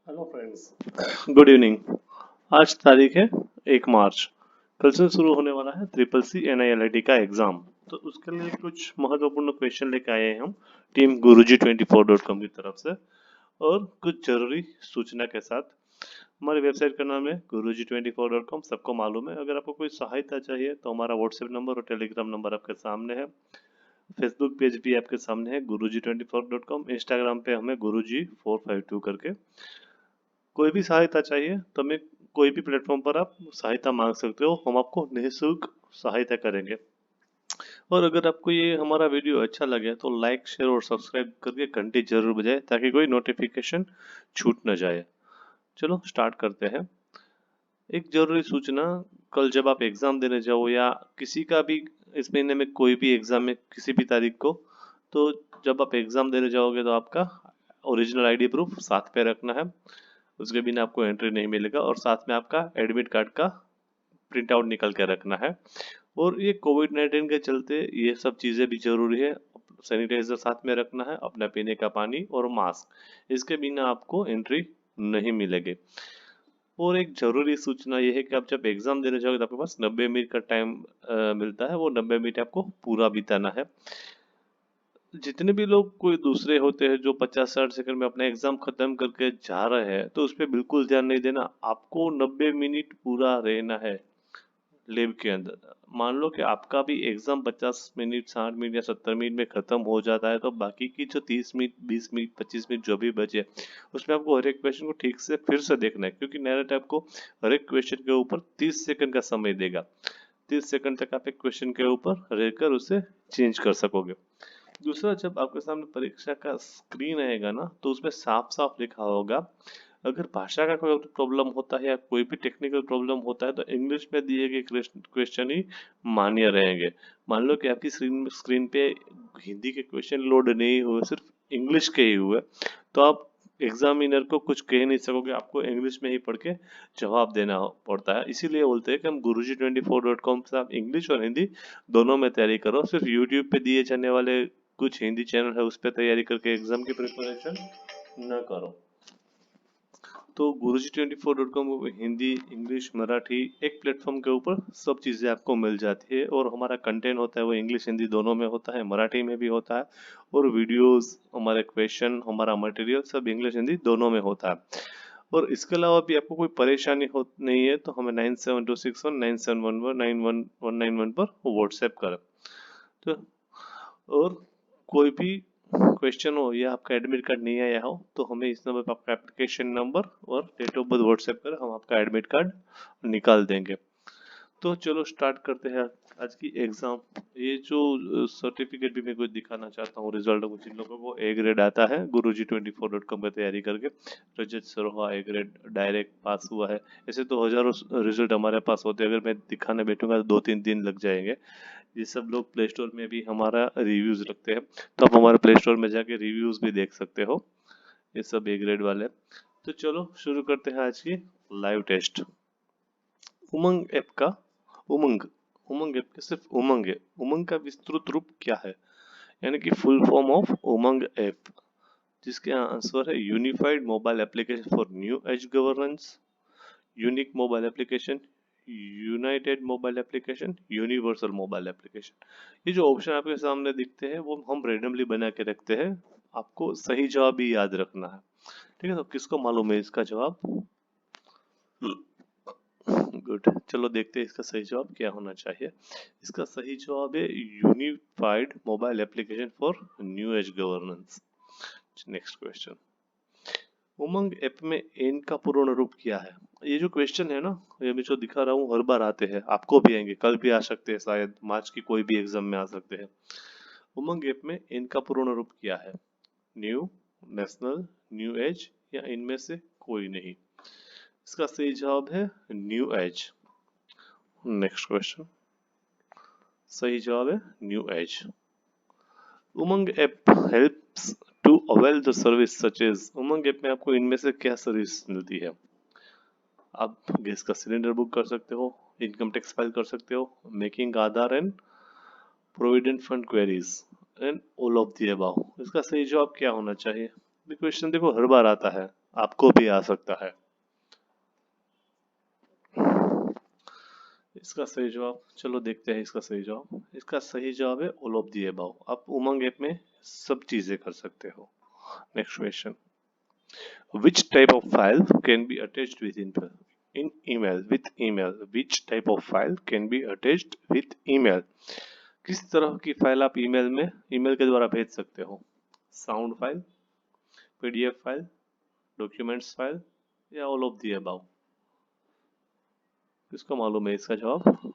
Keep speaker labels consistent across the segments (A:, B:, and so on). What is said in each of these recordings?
A: Hello friends, good evening. आज तारीख है 1 मार्च। कल से शुरू होने वाला है ट्रिपल सी NILIT का एग्जाम। तो उसके लिए कुछ महत्वपूर्ण क्वेश्चन लेके आए हैं हम टीम guruji24.com की तरफ से, और कुछ जरूरी सूचना के साथ। हमारी वेबसाइट का नाम है guruji24.com, सबको मालूम है। अगर आपको कोई सहायता चाहिए तो हमारा व्हाट्सएप नंबर और टेलीग्राम नंबर आपके सामने है। फेसबुक पेज भी आपके सामने है guruji24.com। इंस्टाग्राम पे हमें guruji452 करके। कोई भी सहायता चाहिए तो हमें कोई भी प्लेटफॉर्म पर आप सहायता मांग सकते हो, हम आपको निःशुल्क सहायता करेंगे। और अगर आपको ये हमारा वीडियो अच्छा लगे तो लाइक शेयर और सब्सक्राइब करके घंटी जरूर बजाए ताकि कोई नोटिफिकेशन छूट न जाए। चलो स्टार्ट करते हैं। एक जरूरी सूचना, कल जब आप एग्जाम देने जाओ या किसी का भी इस महीने में कोई भी एग्जाम में किसी भी तारीख को, तो जब आप एग्जाम देने जाओगे तो आपका ओरिजिनल आईडी प्रूफ साथ पे रखना है। उसके बिना आपको एंट्री नहीं मिलेगा, और साथ में आपका एडमिट कार्ड का प्रिंट आउट निकल के रखना है। और ये कोविड-19 के चलते ये सब चीज़ें भी जरूरी है। सैनिटाइजर साथ में रखना है, अपना पीने का पानी और मास्क, इसके बिना आपको एंट्री नहीं मिलेगी। और एक जरूरी सूचना ये है कि आप जब एग्जाम देने जाओगे तो आपके पास 90 मिनट का टाइम मिलता है। वो 90 मिनट आपको पूरा बिताना है। जितने भी लोग कोई दूसरे होते हैं जो 50-60 सेकंड में अपना एग्जाम खत्म करके जा रहे हैं, तो उस पर बिल्कुल ध्यान नहीं देना। आपको 90 मिनट पूरा रहना है लैब के अंदर। मान लो कि आपका भी एग्जाम 50 मिनट 60 मिनट या 70 मिनट में खत्म हो जाता है, तो बाकी की जो 30 मिनट 20 मिनट 25 मिनट जो भी बचे, उसमें आपको हर एक क्वेश्चन को ठीक से फिर से देखना है, क्योंकि नैरेट आपको हर एक क्वेश्चन के ऊपर 30 सेकंड का समय देगा। 30 सेकंड तक आप एक क्वेश्चन के ऊपर रहकर उसे चेंज कर सकोगे। दूसरा, जब आपके सामने परीक्षा का स्क्रीन आएगा ना, तो उसमें साफ साफ लिखा होगा, अगर भाषा का कोई प्रॉब्लम होता है या कोई भी टेक्निकल प्रॉब्लम होता है तो इंग्लिश में दिए गए क्वेश्चन ही मान्य रहेंगे। मान लो कि आपकी स्क्रीन स्क्रीन पे हिंदी के क्वेश्चन लोड नहीं हुए, सिर्फ इंग्लिश के ही हुए, तो आप एग्जामिनर को कुछ कह नहीं सकोगे, आपको इंग्लिश में ही पढ़ के जवाब देना पड़ता है। इसीलिए बोलते हैं कि हम guruji24.com से आप इंग्लिश और हिंदी दोनों में तैयारी करो। सिर्फ यूट्यूब पे दिए जाने वाले कुछ हिंदी चैनल है उस पर तैयारी करके एग्जाम की प्रिपरेशन न करो। तो guruji24.com हिंदी इंग्लिश मराठी एक प्लेटफॉर्म के ऊपर सब चीज़ें आपको मिल जाती है। और हमारा कंटेंट होता है वो इंग्लिश हिंदी दोनों में होता है, मराठी में भी होता है। और वीडियोस, हमारे क्वेश्चन, हमारा मटेरियल सब इंग्लिश हिंदी दोनों में होता है। और इसके अलावा भी आपको कोई परेशानी हो नहीं है तो हमें 9726197191 पर व्हाट्सएप करें। तो और कोई भी क्वेश्चन हो या आपका एडमिट कार्ड नहीं आया हो तो हमें इस नंबर पर आपका एप्लीकेशन नंबर और डेट ऑफ बर्थ व्हाट्सएप करें, हम आपका एडमिट कार्ड निकाल देंगे। तो चलो स्टार्ट करते हैं आज की एग्जाम। ये जो सर्टिफिकेट भी मैं कुछ दिखाना चाहता हूँ रिजल्ट को, जिन लोगों को ए ग्रेड आता है guruji24.com पे तैयारी करके, Rajat Saroha a grade direct pass हुआ है। ऐसे तो हजारों रिजल्ट हमारे पास होते हैं, अगर मैं दिखाने बैठूंगा तो 2-3 दिन लग जाएंगे। ये सब लोग प्ले स्टोर में भी हमारा रिव्यूज रखते हैं, तो आप हमारे प्ले स्टोर में जाके रिव्यूज भी देख सकते हो, ये सब ए ग्रेड वाले। तो चलो शुरू करते हैं आज की लाइव टेस्ट। उमंग ऐप का उमंग उमंग ऐप के सिर्फ उमंग है। उमंग का विस्तृत रूप क्या है, यानी कि full form of Umang app, जिसके आंसर है unified mobile application for new age governance, unique mobile application, United mobile application, universal mobile application. ये जो ऑप्शन आपके सामने दिखते हैं वो हम रेंडमली बना के रखते हैं, आपको सही जवाब भी याद रखना है। ठीक है, तो किसको मालूम है इसका जवाब? गुड, चलो देखते हैं इसका सही जवाब क्या होना चाहिए। इसका सही जवाब है unified mobile application for new age governance. Next question, Umang app में एन का पूर्ण रूप क्या है? ये जो क्वेश्चन है ना, ये मैं जो दिखा रहा हूँ हर बार आते हैं, आपको भी आएंगे, कल भी आ सकते हैं, शायद मार्च की कोई भी एग्जाम में आ सकते हैं। उमंग ऐप में एन का पूर्ण रूप क्या है? न्यू, नेशनल, न्यू एज या इनमें से कोई नहीं? इसका सही जवाब है न्यू एज। नेक्स्ट क्वेश्चन, सही जवाब है new age. UMANG app helps to avail the service such as. UMANG app में आपको इनमें से क्या सर्विस मिलती है? आप गैस का सिलेंडर बुक कर सकते हो, इनकम टैक्स फाइल कर सकते हो, making Aadhaar and provident fund queries and all of the above. इसका सही जवाब क्या होना चाहिए? क्वेश्चन देखो हर बार आता है, आपको भी आ सकता है। इसका सही जवाब, चलो देखते हैं इसका सही जवाब। इसका सही जवाब है ऑल ऑफ दी अबव। आप उमंग ऐप में सब चीजें कर सकते हो। Next question, which type of file can be attached with in email with email? Which type of file can be attached with email? किस तरह की फाइल आप ईमेल के द्वारा भेज सकते हो? Sound file, PDF file, documents file या ऑल ऑफ दी अबव? किसको मालूम है इसका जवाब?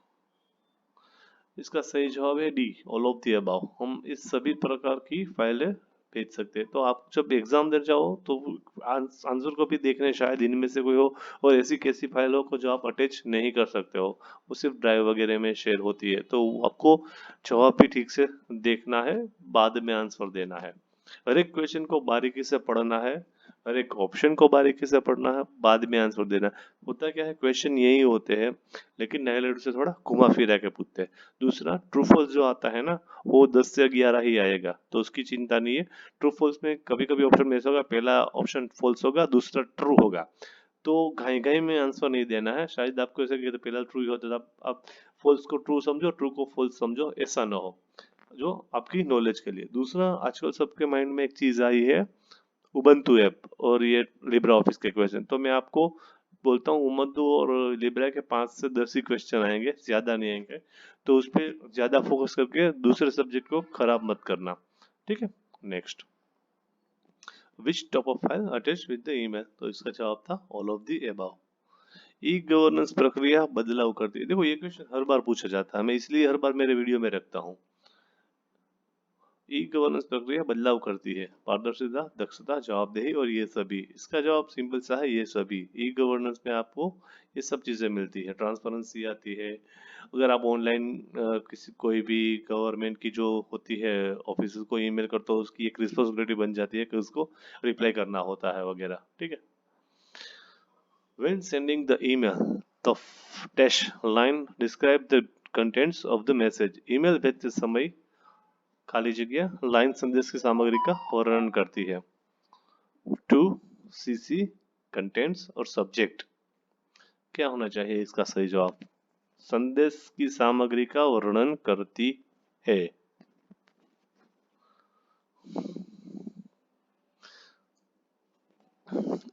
A: इसका सही जवाब है D, all of the above. हम इस सभी प्रकार की फाइलें भेज सकते हैं। तो आप जब एग्जाम दे जाओ तो आंसर को भी देखने, शायद इनमें से कोई हो और ऐसी कैसी फाइल हो को जो आप अटैच नहीं कर सकते हो, वो सिर्फ ड्राइव वगैरह में शेयर होती है। तो आपको जवाब भी ठीक से देखना है, बाद में आंसर देना है। हर एक क्वेश्चन को बारीकी से पढ़ना है, हर एक ऑप्शन को बारीकी से पढ़ना है, बाद में आंसर देना है। होता क्या है, क्वेश्चन यही होते हैं लेकिन नए लड़के से थोड़ा घुमा फिरा के पूछते हैं। दूसरा ट्रू फॉल्स जो आता है ना, वो 10 से 11 ही आएगा, तो उसकी चिंता नहीं है। ट्रू फॉल्स में कभी कभी ऑप्शन में ऐसा होगा, पहला ऑप्शन फॉल्स होगा, दूसरा ट्रू होगा। तो घाई घाई में आंसर नहीं देना है। शायद आपको ऐसा कि तो पहला ट्रू ही होता है, आप फॉल्स को ट्रू समझो, ट्रू को फॉल्स समझो, ऐसा ना हो। जो आपकी नॉलेज के लिए। दूसरा, आजकल सबके माइंड में एक चीज आई है, उबंटू ऐप और ये लिब्रा ऑफिस के क्वेश्चन। तो मैं आपको बोलता हूँ, उबंटू और लिब्रा के 5 से 10 ही क्वेश्चन आएंगे, ज्यादा नहीं आएंगे। तो उस पर ज्यादा फोकस करके दूसरे सब्जेक्ट को खराब मत करना, ठीक है। Next, which top of file attach with the email? तो इसका जवाब था all of the above. E governance प्रक्रिया बदलाव करती है। देखो, ये क्वेश्चन हर बार पूछा जाता है, मैं इसलिए हर बार मेरे वीडियो में रखता हूँ। ई गवर्नेंस प्रक्रिया बदलाव करती है, पारदर्शिता, दक्षता, जवाबदेही और ये सभी। इसका जवाब सिंपल सा है, ये सभी। ई गवर्नेंस में आपको ये सब चीजें मिलती है, ट्रांसपेरेंसी आती है। अगर आप ऑनलाइन किसी कोई भी गवर्नमेंट की जो होती है ऑफिस को ईमेल करते हो, उसकी एक रिस्पॉन्सिबिलिटी बन जाती है कि उसको रिप्लाई करना होता है वगैरह, ठीक है। When sending the email, the dash line describe the contents of the message. Email भेजते समय खाली जगह लाइन संदेश की सामग्री का वर्णन करती है। टू सीसी कंटेंट्स और सब्जेक्ट, क्या होना चाहिए इसका सही जवाब? संदेश की सामग्री का वर्णन करती है।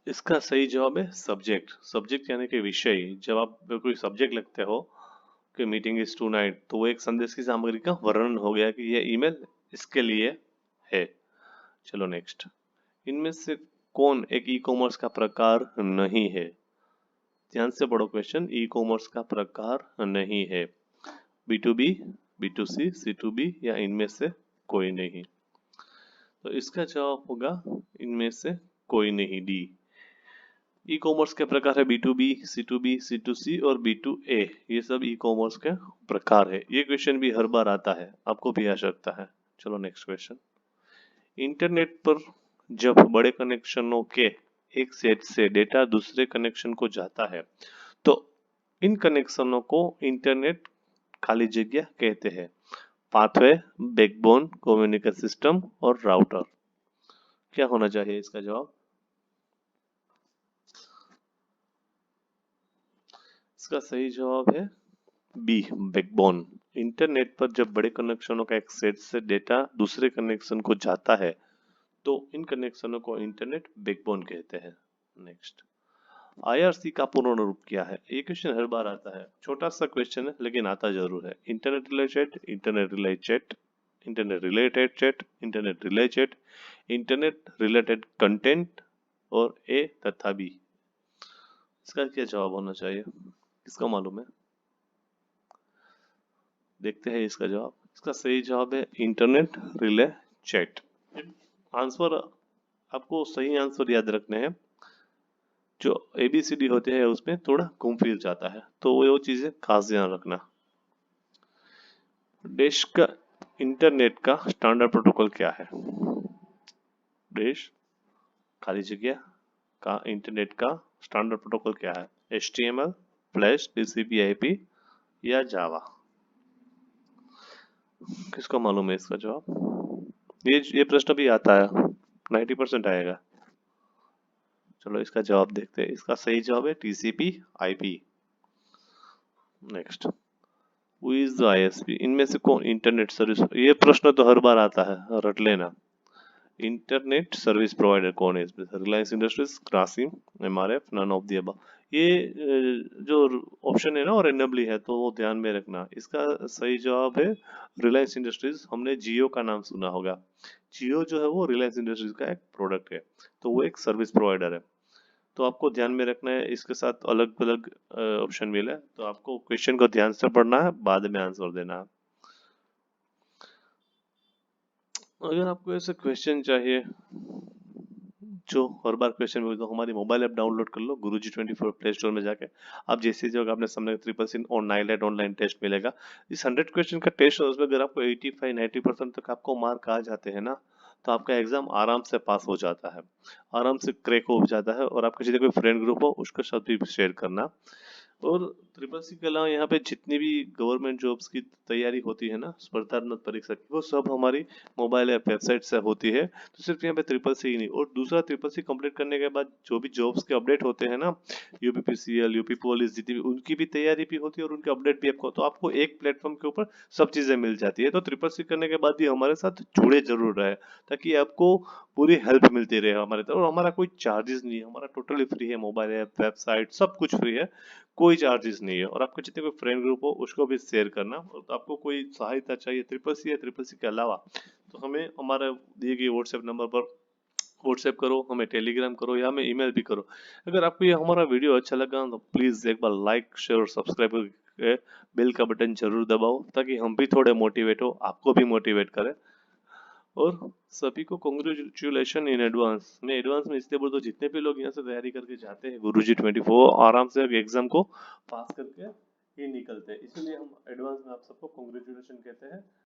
A: इसका सही जवाब है सब्जेक्ट। सब्जेक्ट यानी कि विषय। जब आप कोई सब्जेक्ट लिखते हो कि मीटिंग इज टू नाइट, तो वो एक संदेश की सामग्री का वर्णन हो गया कि ये ईमेल इसके लिए है। चलो नेक्स्ट, इनमें से कौन एक ई कॉमर्स का प्रकार नहीं है? ध्यान से पढ़ो क्वेश्चन, ई कॉमर्स का प्रकार नहीं है। B2B, B2C, C2B या इनमें से कोई नहीं? तो इसका जवाब होगा इनमें से कोई नहीं, डी। ई कॉमर्स के प्रकार है B2B, C2B, C2C और B2A। ये सब ई कॉमर्स के प्रकार है। ये क्वेश्चन भी हर बार आता है, आपको भी आ सकता है। चलो नेक्स्ट क्वेश्चन, इंटरनेट पर जब बड़े कनेक्शनों के एक सेट से डेटा दूसरे कनेक्शन को जाता है, तो इन कनेक्शनों को इंटरनेट खाली जगह कहते हैं। पाथवे, बैकबोन, कम्युनिकेशन सिस्टम और राउटर। क्या होना चाहिए इसका जवाब? इसका सही जवाब है बी, बैकबोन। इंटरनेट पर जब बड़े कनेक्शनों का एक सेट से डेटा दूसरे कनेक्शन को जाता है, तो इन कनेक्शनों को इंटरनेट बैकबोन कहते हैं। नेक्स्ट, आईआरसी का पूर्ण रूप क्या है? ये क्वेश्चन हर बार आता है, छोटा सा क्वेश्चन है लेकिन आता जरूर है। Internet relay chat, internet relay chat, internet related chat, internet relay chat, internet related content और ए तथा बी। इसका क्या जवाब होना चाहिए? किसका मालूम है? देखते हैं इसका जवाब। इसका सही जवाब है इंटरनेट रिले चैट। आंसर, आपको सही आंसर याद रखने हैं। जो ABCD होते हैं उसमें थोड़ा घूम फिर जाता है, तो वो चीजें खास ध्यान रखना। देश का इंटरनेट का स्टैंडर्ड प्रोटोकॉल क्या है? देश खाली जगह का इंटरनेट का स्टैंडर्ड प्रोटोकॉल क्या है? HTML, फ्लैश, TCP/IP या जावा? किसको मालूम है इसका जवाब? ये प्रश्न भी आता है, 90% आएगा। चलो इसका जवाब देखते हैं। इसका सही जवाब है TCP IP. Next, who is the ISP? इनमें से कौन इंटरनेट सर्विस, ये प्रश्न तो हर बार आता है, रट लेना। इंटरनेट सर्विस प्रोवाइडर कौन है इसमें? Reliance Industries, Grasim, MRF, none of the above. ये जो ऑप्शन है ना और रेंडमली है, तो वो ध्यान में रखना। इसका सही जवाब है रिलायंस इंडस्ट्रीज। हमने जियो का नाम सुना होगा। जियो जो है वो रिलायंस इंडस्ट्रीज का एक प्रोडक्ट है, तो वो एक सर्विस प्रोवाइडर है। तो आपको ध्यान में रखना है, इसके साथ अलग अलग ऑप्शन मिले, तो आपको क्वेश्चन को ध्यान से पढ़ना है, बाद में आंसर देना है। अगर आपको ऐसे क्वेश्चन चाहिए जो हर बार क्वेश्चन में, तो हमारी मोबाइल ऐप डाउनलोड कर लो, गुरुजी 24 प्ले स्टोर में जाके। आप जैसे जो आपने सामने ट्रिपल सी और नाइलेट ऑनलाइन टेस्ट मिलेगा। इस 100 क्वेश्चन का टेस्ट है, उसमें अगर आपको 85-90% तक आपको मार्क आ जाते हैं ना, तो आपका एग्जाम आराम से पास हो जाता है, आराम से क्रैक हो जाता है। और आपके जितने कोई फ्रेंड ग्रुप हो उसके साथ भी शेयर करना। और ट्रिपल सी के अलावा यहाँ पे जितनी भी गवर्नमेंट जॉब्स की तैयारी होती है ना, स्पर्धात्मक परीक्षा की, वो सब हमारी मोबाइल ऐप वेबसाइट से होती है। तो सिर्फ यहाँ पे ट्रिपल सी ही नहीं, और दूसरा ट्रिपल सी कंप्लीट करने के बाद जो भी जॉब्स के अपडेट होते हैं ना, यूपीपीसीएल, यूपी पुलिस, जितनी भी, उनकी भी तैयारी भी होती है और उनके अपडेट भी आपको, तो आपको एक प्लेटफॉर्म के ऊपर सब चीजें मिल जाती है। तो ट्रिपल सी करने के बाद भी हमारे साथ जुड़े जरूर रहे, ताकि आपको पूरी हेल्प मिलती रहे हमारे तरफ। और हमारा कोई चार्जेस नहीं है, हमारा टोटली फ्री है, मोबाइल ऐप, वेबसाइट, सब कुछ फ्री है, कोई चार्जेस नहीं है। और आपके जितने कोई फ्रेंड ग्रुप हो उसको भी शेयर करना। और आपको कोई सहायता चाहिए ट्रिपल सी या ट्रिपल सी के अलावा, तो हमें हमारे दिए गए व्हाट्सएप नंबर पर व्हाट्सएप करो, हमें टेलीग्राम करो, या हमें ईमेल भी करो। अगर आपको ये हमारा वीडियो अच्छा लगा तो प्लीज एक बार लाइक, शेयर और सब्सक्राइब करके बेल का बटन जरूर दबाओ, ताकि हम भी थोड़े मोटिवेट हो, आपको भी मोटिवेट करें। और सभी को कॉन्ग्रेचुलेशन इन एडवांस। मैं एडवांस में इसलिए बोलता हूँ, जितने भी लोग यहाँ से तैयारी करके जाते हैं गुरुजी 24, आराम से एग्जाम को पास करके ही निकलते हैं, इसलिए हम एडवांस में आप सबको कॉन्ग्रेचुलेशन कहते हैं।